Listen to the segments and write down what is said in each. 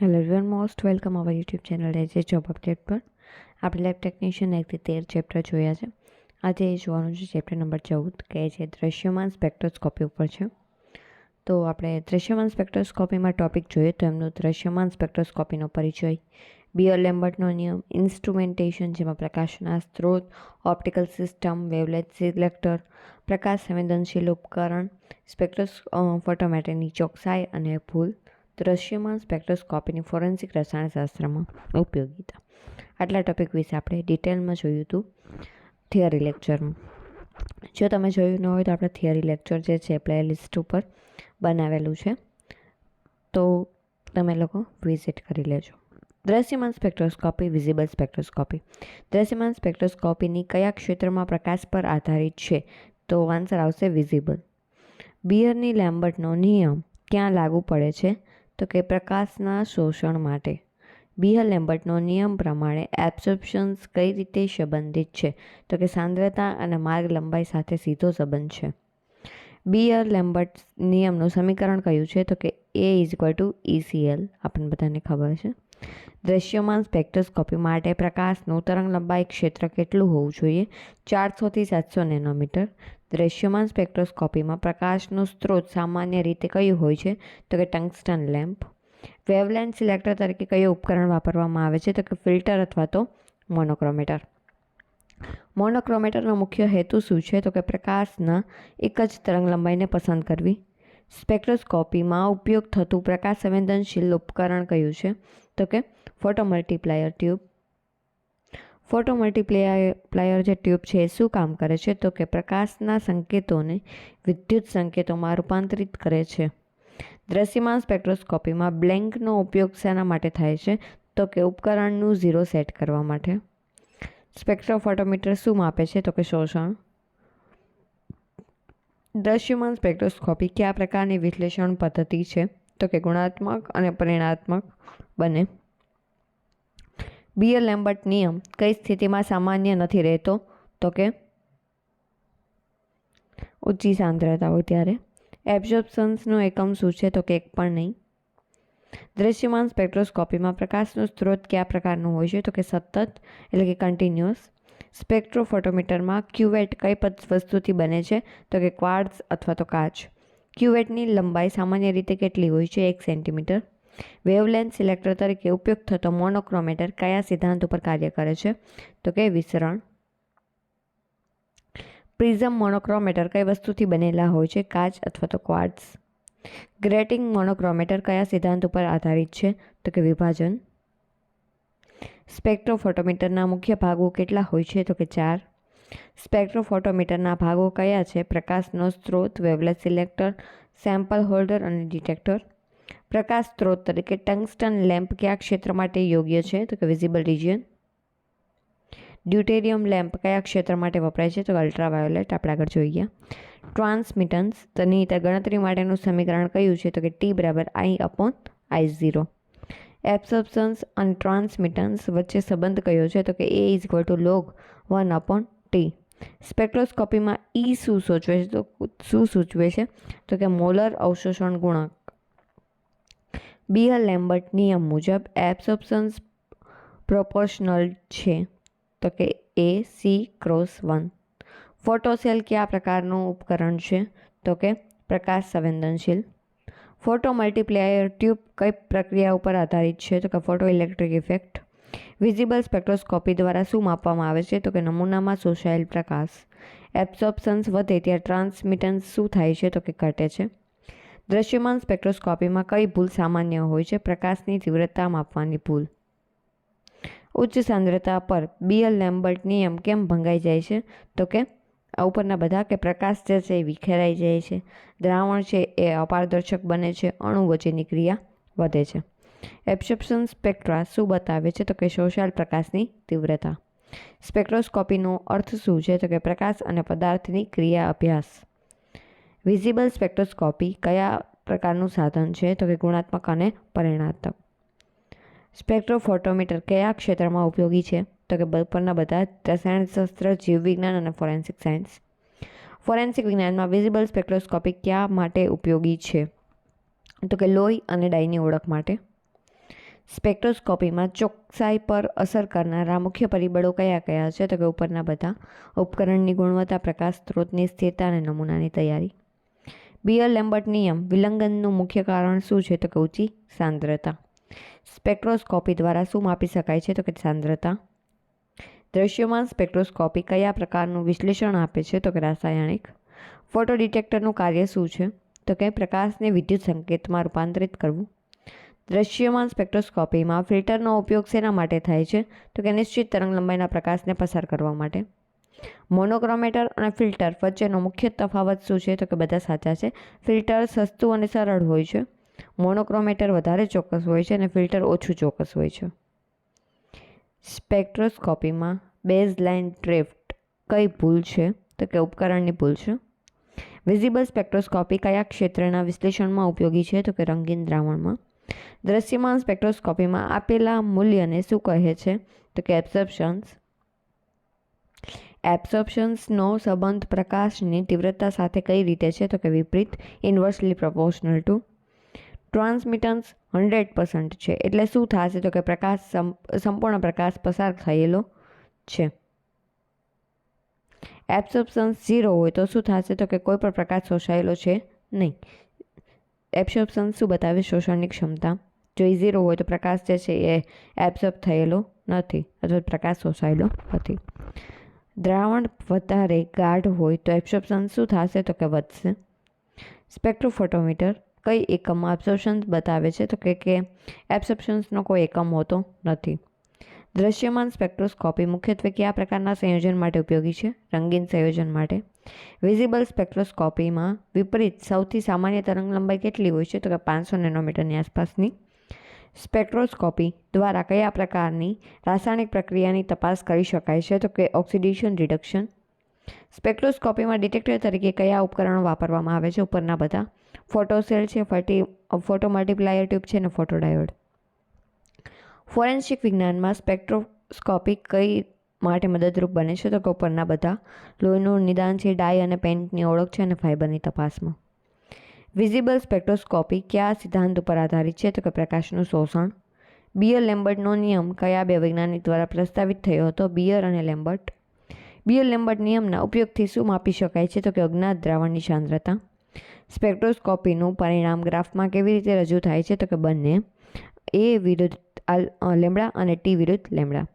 Hello everyone, most welcome our YouTube channel as a job update પર. આપણે lab technician 1 થી 13 chapter જોયા છે. આજે જોવાનું છે ચેપ્ટર નંબર 14 કે જે દ્રશ્યમાન સ્પેક્ટ્રોસ્કોપી ઉપર છે. તો આપણે દ્રશ્યમાન સ્પેક્ટ્રોસ્કોપીમાં ટોપિક જોઈએ તો એમનું દ્રશ્યમાન સ્પેક્ટ્રોસ્કોપીનો પરિચય, બીઅર લેમ્બર્ટનો નિયમ, ઇન્સ્ટ્રુમેન્ટેશન જેમાં પ્રકાશના સ્ત્રોત, ઓપ્ટિકલ સિસ્ટમ, વેવલેટ સિલેક્ટર, પ્રકાશ સંવેદનશીલ ઉપકરણ, ફોટોમેટ્રીની ચોકસાઈ અને ભૂલ, દ્રશ્યમાન સ્પેક્ટ્રોસ્કોપીની ફોરેન્સિક રસાયણશાસ્ત્રમાં ઉપયોગિતા. આટલા ટોપિક વિશે આપણે ડિટેલમાં જોયું હતું થિયરી લેક્ચરમાં. જો તમે જોયું ન હોય તો આપણે થિયરી લેક્ચર જે છે પ્લેલિસ્ટ ઉપર બનાવેલું છે, તો તમે લોકો વિઝિટ કરી લેજો. દ્રશ્યમાન સ્પેક્ટ્રોસ્કોપી, વિઝિબલ સ્પેક્ટ્રોસ્કોપી. દ્રશ્યમાન સ્પેક્ટ્રોસ્કોપીની કયા ક્ષેત્રમાં પ્રકાશ પર આધારિત છે? તો આન્સર આવશે વિઝિબલ. બીયરની લેમ્બર્ટનો નિયમ ક્યાં લાગુ પડે છે? તો કે પ્રકાશના શોષણ માટે. બીયર લેમ્બર્ટનો નિયમ પ્રમાણે એબ્સોર્પ્શન્સ કઈ રીતે સંબંધિત છે? તો કે સાંદ્રતા અને માર્ગ લંબાઈ સાથે સીધો સંબંધ છે. બીયર લેમ્બર્ટ નિયમનું સમીકરણ કયું છે? તો કે A=ECL, આપણને બધાને ખબર છે. દ્રશ્યમાન સ્પેક્ટ્રોસ્કોપી માટે પ્રકાશનું તરંગ લંબાઈ ક્ષેત્ર કેટલું હોવું જોઈએ? 400 થી 700 નેનોમીટર. દ્રશ્યમાન સ્પેક્ટ્રોસ્કોપીમાં પ્રકાશનું સ્ત્રોત સામાન્ય રીતે કયું હોય છે? તો કે ટંગસ્ટન લેમ્પ. વેવલેન્થ સિલેક્ટર તરીકે કયું ઉપકરણ વાપરવામાં આવે છે? તો કે ફિલ્ટર અથવા તો મોનોક્રોમેટર. મોનોક્રોમેટરનો મુખ્ય હેતુ શું છે? તો કે પ્રકાશના એક જ તરંગ લંબાઈને પસંદ કરવી. સ્પેક્ટ્રોસ્કોપીમાં ઉપયોગ થતું પ્રકાશ સંવેદનશીલ ઉપકરણ કયું છે? તો કે photo multiplier tube. Photo multiplier જે ટ્યુબ છે એ શું કામ કરે છે? તો કે પ્રકાશના સંકેતોને વિદ્યુત સંકેતોમાં રૂપાંતરિત કરે છે. દ્રશ્યમાન સ્પેક્ટ્રોસ્કોપીમાં બ્લેન્કનો ઉપયોગ શેના માટે થાય છે? તો કે ઉપકરણનું ઝીરો સેટ કરવા માટે. સ્પેક્ટ્રોફોટોમીટર શું માપે છે? તો કે શોષણ. દ્રશ્યમાન સ્પેક્ટ્રોસ્કોપી કયા પ્રકારની વિશ્લેષણ પદ્ધતિ છે? તો કે ગુણાત્મક અને પરિમાણાત્મક બંને. બીયર લેમ્બર્ટ નિયમ કઈ સ્થિતિમાં સામાન્ય નથી રહેતો? તો કે ઊંચી સાંદ્રતા હોય ત્યારે. એબ્સોર્પ્શન્સનો એકમ શું છે? તો કે એક પણ નહીં. દ્રશ્યમાન સ્પેક્ટ્રોસ્કોપીમાં પ્રકાશનો સ્ત્રોત કયા પ્રકારનું હોય છે? તો કે સતત એટલે કે કન્ટિન્યુઅસ. સ્પેક્ટ્રોફોટોમીટરમાં ક્યુવેટ કઈ વસ્તુથી બને છે? તો કે ક્વાર્ટઝ અથવા તો કાચ. ક્યુવેટની લંબાઈ સામાન્ય રીતે કેટલી હોય છે? 1 સેન્ટીમીટર. વેવલેન્થ સિલેક્ટર તરીકે ઉપયોગ થતો મોનોક્રોમેટર કયા સિદ્ધાંત ઉપર કાર્ય કરે છે? તો કે વિસરણ. પ્રિઝમ મોનોક્રોમેટર કઈ વસ્તુથી બનેલા હોય છે? કાચ અથવા તો ક્વાર્ટઝ. ગ્રેટિંગ મોનોક્રોમેટર કયા સિદ્ધાંત ઉપર આધારિત છે? તો કે વિભાજન. સ્પેક્ટ્રોફોટોમીટરના મુખ્ય ભાગો કેટલા હોય છે? તો કે 4. સ્પેક્ટ્રોફોટોમીટરના ભાગો કયા છે? પ્રકાશનો સ્ત્રોત, વેવલેટ સિલેક્ટર, સેમ્પલ હોલ્ડર અને ડિટેક્ટર. પ્રકાશ સ્ત્રોત તરીકે ટંગસ્ટન લેમ્પ કયા ક્ષેત્ર માટે યોગ્ય છે? તો કે વિઝિબલ રિજિયન. ડ્યુટેરિયમ લેમ્પ કયા ક્ષેત્ર માટે વપરાય છે? તો અલ્ટ્રાવાયોલેટ. આપણે આગળ જોઈએ. ટ્રાન્સમિટન્સ તેની ગણતરી માટેનું સમીકરણ કયું છે? તો કે T=I/I0. એબ્સોર્પ્શન્સ અને ટ્રાન્સમિટન્સ વચ્ચે સંબંધ કયો છે? તો કે A=log1/T. સ્પેક્ટ્રોસ્કોપીમાં E શું સૂચવે છે? તો કે મોલર અવશોષણ ગુણાંક. બીયર લેમ્બર્ટ નિયમ મુજબ એબ્સોર્પ્શન્સ પ્રોપોર્શનલ છે? તો કે A:1. ફોટોસેલ કયા પ્રકારનું ઉપકરણ છે? તો કે પ્રકાશ સંવેદનશીલ. ફોટો મલ્ટીપ્લાયર ટ્યુબ કઈ પ્રક્રિયા ઉપર આધારિત છે? તો કે photo electric effect. Visible spectroscopy દ્વારા શું માપવામાં આવે છે? તો કે નમૂનામાં શોષાયેલ પ્રકાશ. એબ્સોર્પ્શન્સ વધે ત્યારે ટ્રાન્સમિટન્સ શું થાય છે? તો કે ઘટે છે. દ્રશ્યમાન સ્પેક્ટ્રોસ્કોપીમાં કઈ ભૂલ સામાન્ય હોય છે? પ્રકાશની તીવ્રતા માપવાની ભૂલ. ઉચ્ચ સાંદ્રતા પર બીયર લેમ્બર્ટ નિયમ કેમ ભંગાઈ જાય છે? તો કે આ ઉપરના બધા કે પ્રકાશ જે છે એ વિખેરાઈ જાય છે, દ્રાવણ છે એ અપારદર્શક બને છે, અણુ વચ્ચેની ક્રિયા વધે છે. એબ્સોર્પ્શન સ્પેક્ટ્રા શું બતાવે છે? તો કે શોષાયેલ પ્રકાશની તીવ્રતા. સ્પેક્ટ્રોસ્કોપીનો અર્થ શું છે? તો કે પ્રકાશ અને પદાર્થની ક્રિયા અભ્યાસ. વિઝિબલ સ્પેક્ટ્રોસ્કોપી કયા પ્રકારનું સાધન છે? તો કે ગુણાત્મક અને પરિમાણાત્મક. સ્પેક્ટ્રોફોટોમીટર કયા ક્ષેત્રમાં ઉપયોગી છે? તો કે ઉપરના બધા રસાયણશાસ્ત્ર, જીવવિજ્ઞાન અને ફોરેન્સિક સાયન્સ. ફોરેન્સિક વિજ્ઞાનમાં વિઝિબલ સ્પેક્ટ્રોસ્કોપી કયા માટે ઉપયોગી છે? તો કે લોહી અને ડાયની ઓળખ માટે. સ્પેક્ટ્રોસ્કોપીમાં ચોકસાઈ પર અસર કરનારા મુખ્ય પરિબળો કયા કયા છે? તો કે ઉપરના બધા. ઉપકરણની ગુણવત્તા, પ્રકાશ સ્ત્રોતની સ્થિરતા અને નમૂનાની તૈયારી. બીઅર-લેમ્બર્ટ નિયમ વિલંબનનું મુખ્ય કારણ શું છે? તો કે ઊંચી સાંદ્રતા. સ્પેક્ટ્રોસ્કોપી દ્વારા શું માપી શકાય છે? તો કે સાંદ્રતા. દ્રશ્યમાન સ્પેક્ટ્રોસ્કોપી કયા પ્રકારનું વિશ્લેષણ આપે છે? તો કે રાસાયણિક. ફોટો ડિટેક્ટરનું કાર્ય શું છે? તો કે પ્રકાશને વિદ્યુત સંકેતમાં રૂપાંતરિત કરવું. દ્રશ્યમાન સ્પેક્ટ્રોસ્કોપીમાં ફિલ્ટરનો ઉપયોગ શેના માટે થાય છે? તો કે નિશ્ચિત તરંગલંબાઈના પ્રકાશને પસાર કરવા માટે. મોનોક્રોમેટર અને ફિલ્ટર વચ્ચેનો મુખ્ય તફાવત શું છે? તો કે બધા સાચા છે. ફિલ્ટર સસ્તું અને સરળ હોય છે. મોનોક્રોમેટર વધારે ચોક્કસ હોય છે અને ફિલ્ટર ઓછું ચોક્કસ હોય છે. સ્પેક્ટ્રોસ્કોપીમાં બેઝલાઇન ડ્રિફ્ટ કઈ ભૂલ છે? તો કે ઉપકરણની ભૂલ છે. વિઝિબલ સ્પેક્ટ્રોસ્કોપી કયા ક્ષેત્રના વિશ્લેષણમાં ઉપયોગી છે? તો કે રંગીન દ્રાવણમાં. દ્રશ્યમાન સ્પેક્ટ્રોસ્કોપીમાં આપેલા મૂલ્યને શું કહે છે? તો કે એબ્સોર્પ્શન્સ. એબ્સોર્પ્શન્સનો સંબંધ પ્રકાશની તીવ્રતા સાથે કઈ રીતે છે? તો કે વિપરીત, ઇન્વર્સલી પ્રોપોર્શનલ ટુ. ટ્રાન્સમિટન્સ 100% છે એટલે શું થશે? તો કે પ્રકાશ સંપૂર્ણ પ્રકાશ પસાર થયેલો છે. એબ્સોર્પ્શન્સ 0 હોય તો શું થશે? તો કે કોઈ પણ પ્રકાશ શોષાયેલો છે નહીં. એબ્સોર્પ્શન્સ શું બતાવે? શોષણની ક્ષમતા. જો એ 0 હોય તો પ્રકાશ જે છે એ એબ્સોર્બ થયેલો નથી અથવા પ્રકાશ શોષાયેલો નથી. દ્રાવણ વધારે ગાઢ હોય તો એબ્સોર્પ્શન શું થશે? તો કે વધશે. સ્પેક્ટ્રોફોટોમીટર કઈ એકમમાં એબ્સોર્પ્શન્સ બતાવે છે? તો કે એબ્સોર્પ્શન્સનો કોઈ એકમ હોતો નથી. દ્રશ્યમાન સ્પેક્ટ્રોસ્કોપી મુખ્યત્વે કયા પ્રકારના સંયોજન માટે ઉપયોગી છે? રંગીન સંયોજન માટે. વિઝિબલ સ્પેક્ટ્રોસ્કોપીમાં વિપરીત સૌથી સામાન્ય તરંગલંબાઈ કેટલી હોય છે? તો કે 500 નેનોમીટરની આસપાસની. સ્પેક્ટ્રોસ્કોપી દ્વારા કયા પ્રકારની રાસાયણિક પ્રક્રિયાની તપાસ કરી શકાય છે? તો કે ઓક્સિડેશન રિડક્શન. સ્પેક્ટ્રોસ્કોપીમાં ડિટેક્ટર તરીકે કયા ઉપકરણો વાપરવામાં આવે છે? ઉપરના બધા. ફોટોસેલ છે, ફોટો મલ્ટીપ્લાયર ટ્યુબ છે અને ફોટોડાયોડ. ફોરેન્સિક વિજ્ઞાનમાં સ્પેક્ટ્રોસ્કોપી કઈ માટે મદદરૂપ બને છે? તો કે ઉપરના બધા. લોહીનું નિદાન છે, ડાય અને પેન્ટની ઓળખ છે અને ફાઇબરની તપાસમાં. વિઝિબલ સ્પેક્ટ્રોસ્કોપી કયા સિદ્ધાંત ઉપર આધારિત છે? તો કે પ્રકાશનું શોષણ. બીઅર-લેમ્બર્ટનો નિયમ કયા બે વૈજ્ઞાનિક દ્વારા પ્રસ્તાવિત થયો હતો? બીઅર અને લેમ્બર્ટ. બીઅર-લેમ્બર્ટ નિયમના ઉપયોગથી શું માપી શકાય છે? તો કે અજ્ઞાત દ્રાવણની સાંદ્રતા. સ્પેક્ટ્રોસ્કોપીનું પરિણામ ગ્રાફમાં કેવી રીતે રજૂ થાય છે? તો કે બંને, એ વિરુદ્ધ લેમ્બડા અને ટી વિરુદ્ધ લેમ્બડા.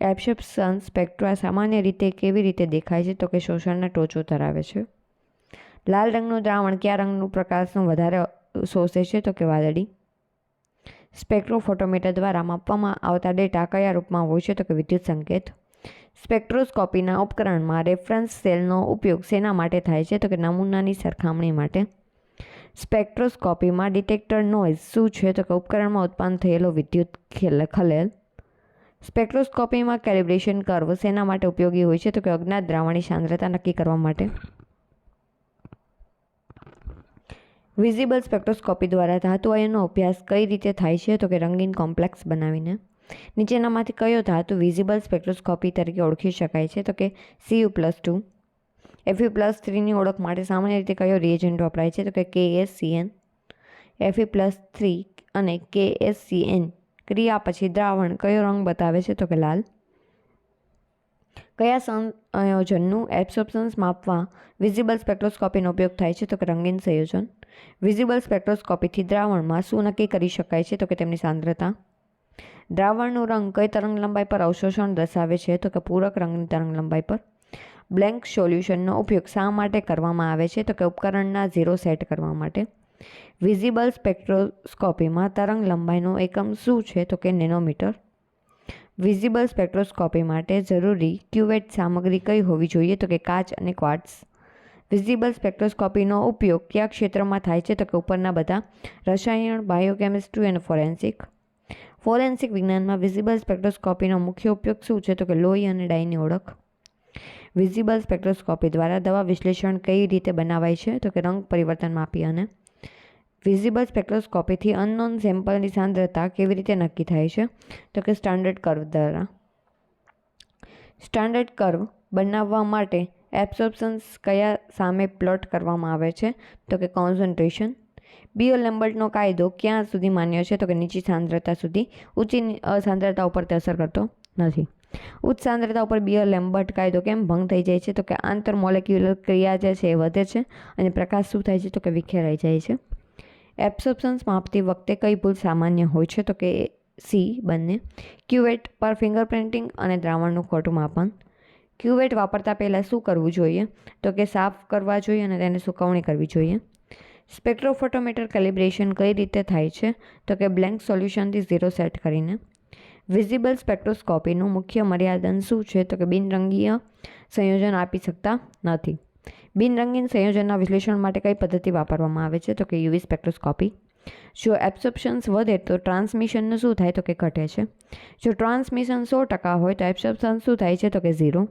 એબ્સોર્પ્શન સ્પેક્ટ્રા સામાન્ય રીતે કેવી રીતે દેખાય છે? તો કે શોષણના ટોચો ધરાવે છે. લાલ રંગનું દ્રાવણ કયા રંગનું પ્રકાશનું વધારે શોષે છે? તો કે વાદળી. સ્પેક્ટ્રોફોટોમીટર દ્વારા માપવામાં આવતા ડેટા કયા રૂપમાં હોય છે? તો કે વિદ્યુત સંકેત. સ્પેક્ટ્રોસ્કોપીના ઉપકરણમાં રેફરન્સ સેલનો ઉપયોગ શેના માટે થાય છે? તો કે નમૂનાની સરખામણી માટે. સ્પેક્ટ્રોસ્કોપીમાં ડિટેક્ટર નોઇઝ શું છે? તો કે ઉપકરણમાં ઉત્પન્ન થયેલો વિદ્યુત ખલેલ. સ્પેક્ટ્રોસ્કોપીમાં કેલિબ્રેશન કર્વ શેના માટે ઉપયોગી હોય છે? તો કે અજ્ઞાત દ્રાવણની સાંદ્રતા નક્કી કરવા માટે. વિઝિબલ સ્પેક્ટ્રોસ્કોપી દ્વારા ધાતુ આયનનો અભ્યાસ કઈ રીતે થાય છે? તો કે રંગીન કોમ્પ્લેક્સ બનાવીને. નીચેનામાંથી કયો ધાતુ વિઝિબલ સ્પેક્ટ્રોસ્કોપી તરીકે ઓળખી શકાય છે? તો કે Cu+2. Fe+3ની ઓળખ માટે સામાન્ય રીતે કયો રિએજન્ટ વપરાય છે? તો કે KSCN. Fe+3 અને KSCN ક્રિયા પછી દ્રાવણ કયો રંગ બતાવે છે? તો કે લાલ. કયા સંયોજનનું એબ્સોર્પ્શન્સ માપવા વિઝિબલ સ્પેક્ટ્રોસ્કોપીનો ઉપયોગ થાય છે? તો કે રંગીન સંયોજન. વિઝિબલ સ્પેક્ટ્રોસ્કોપીથી દ્રાવણમાં શું નક્કી કરી શકાય છે? તો કે તેમની સાંદ્રતા. દ્રાવણનું રંગ કઈ તરંગલંબાઈ પર અવશોષણ દર્શાવે છે? તો કે પૂરક રંગની તરંગલંબાઈ પર. બ્લેન્ક સોલ્યુશનનો ઉપયોગ શા માટે કરવામાં આવે છે? તો કે ઉપકરણના 0 સેટ કરવા માટે. વિઝિબલ સ્પેક્ટ્રોસ્કોપીમાં તરંગલંબાઈનો એકમ શું છે? તો કે નેનોમીટર. વિઝિબલ સ્પેક્ટ્રોસ્કોપી માટે જરૂરી ક્યુવેટ સામગ્રી કઈ હોવી જોઈએ? તો કે કાચ અને ક્વાર્ટઝ. વિઝિબલ સ્પેક્ટ્રોસ્કોપીનો ઉપયોગ કયા ક્ષેત્રમાં થાય છે? તો કે ઉપરના બધા. રસાયણ, બાયોકેમિસ્ટ્રી અને ફોરેન્સિક. ફોરેન્સિક વિજ્ઞાનમાં વિઝિબલ સ્પેક્ટ્રોસ્કોપીનો મુખ્ય ઉપયોગ શું છે? તો કે લોહી અને ડાયની ઓળખ. વિઝિબલ સ્પેક્ટ્રોસ્કોપી દ્વારા દવા વિશ્લેષણ કઈ રીતે બનાવાય છે? તો કે રંગ પરિવર્તન માપી અને. વિઝિબલ સ્પેક્ટ્રોસ્કોપીથી અનનોન સેમ્પલની સાંદ્રતા કેવી રીતે નક્કી થાય છે? તો કે સ્ટાન્ડર્ડ કર્વ દ્વારા. સ્ટાન્ડર્ડ કર્વ બનાવવા માટે એબ્સોર્પ્શન્સ કયા સામે પ્લોટ કરવામાં આવે છે? તો કે કોન્સન્ટ્રેશન. બીઓ લેમ્બર્ટનો કાયદો ક્યાં સુધી માન્ય છે? તો કે નીચી સાંદ્રતા સુધી. ઊંચી સાંદ્રતા ઉપર તે અસર કરતો નથી. ઉચ્ચ સાંદ્રતા ઉપર બીઓ લેમ્બર્ટ કાયદો કેમ ભંગ થઈ જાય છે? તો કે આંતરમોલેક્યુલર ક્રિયા જે છે એ વધે છે અને પ્રકાશ શું થાય છે? તો કે વિખેરાઈ જાય છે. એબ્સોર્પ્શન્સ માપતી વખતે કઈ ભૂલ સામાન્ય હોય છે? તો કે સી બંને. ક્યુવેટ પર ફિંગરપ્રિન્ટિંગ અને દ્રાવણનું ખોટું માપન. ક્યુવેટ વાપરતા પહેલાં શું કરવું જોઈએ? તો કે સાફ કરવા જોઈએ અને તેને સુકવણી કરવી જોઈએ. સ્પેક્ટ્રોફોટોમીટર કેલિબ્રેશન કઈ રીતે થાય છે? તો કે બ્લેન્ક સોલ્યુશનથી 0 સેટ કરીને. વિઝિબલ સ્પેક્ટ્રોસ્કોપીનું મુખ્ય મર્યાદન શું છે? તો કે બિનરંગીય સંયોજન આપી શકતા નથી. બિનરંગીન સંયોજનના વિશ્લેષણ માટે કઈ પદ્ધતિ વાપરવામાં આવે છે? તો કે યુવી સ્પેક્ટ્રોસ્કોપી. જો એબ્સોર્પ્શન્સ વધે તો ટ્રાન્સમિશનનું શું થાય? તો કે ઘટે છે. જો ટ્રાન્સમિશન 100% હોય તો એબ્સોર્પ્શન શું થાય છે? તો કે 0.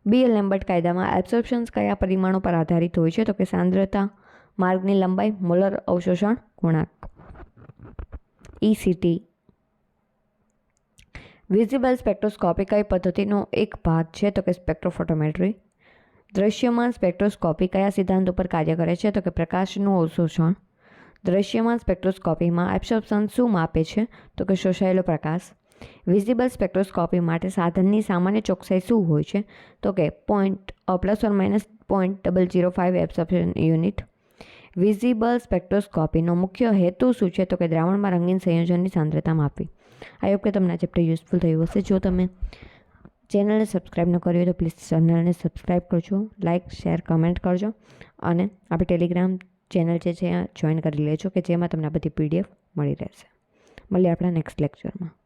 બીઓ લેમ્બર્ટ કાયદામાં એબ્સોર્પ્શન્સ કયા પરિમાણો પર આધારિત હોય છે? તો કે સાંદ્રતા, માર્ગની લંબાઈ, મોલર અવશોષણ ગુણાંક. ECT. વિઝિબલ સ્પેક્ટ્રોસ્કોપી કઈ પદ્ધતિનો એક ભાગ છે? તો કે સ્પેક્ટ્રોફોટોમેટ્રી. દ્રશ્યમાન સ્પેક્ટ્રોસ્કોપી કયા સિદ્ધાંત ઉપર કાર્ય કરે છે? તો કે પ્રકાશનું અવશોષણ. દ્રશ્યમાન સ્પેક્ટ્રોસ્કોપીમાં એબ્સોર્પ્શન શું માપે છે? તો કે શોષાયેલો પ્રકાશ. વિઝિબલ સ્પેક્ટ્રોસ્કોપી માટે સાધનની સામાન્ય ચોકસાઈ શું હોય છે? તો કે ±0.005 એબ્સોર્પ્શન યુનિટ. વિઝિબલ સ્પેક્ટ્રોસ્કોપીનો મુખ્ય હેતુ શું છે? તો કે દ્રાવણમાં રંગીન સંયોજનની સાંદ્રતા માપવી. આઈ હોપ કે તમને આ ચેપ્ટર યુઝફુલ થયું હશે. જો તમે ચેનલને સબસ્ક્રાઈબ ન કરી હોય તો પ્લીઝ ચેનલને સબસ્ક્રાઈબ કરજો, લાઇક, શેર, કમેન્ટ કરજો અને આપણે ટેલિગ્રામ ચેનલ જે છે જોઈન કરી લેજો કે જેમાં તમને આ બધી PDF મળી રહેશે. મળીએ આપણા નેક્સ્ટ લેક્ચરમાં.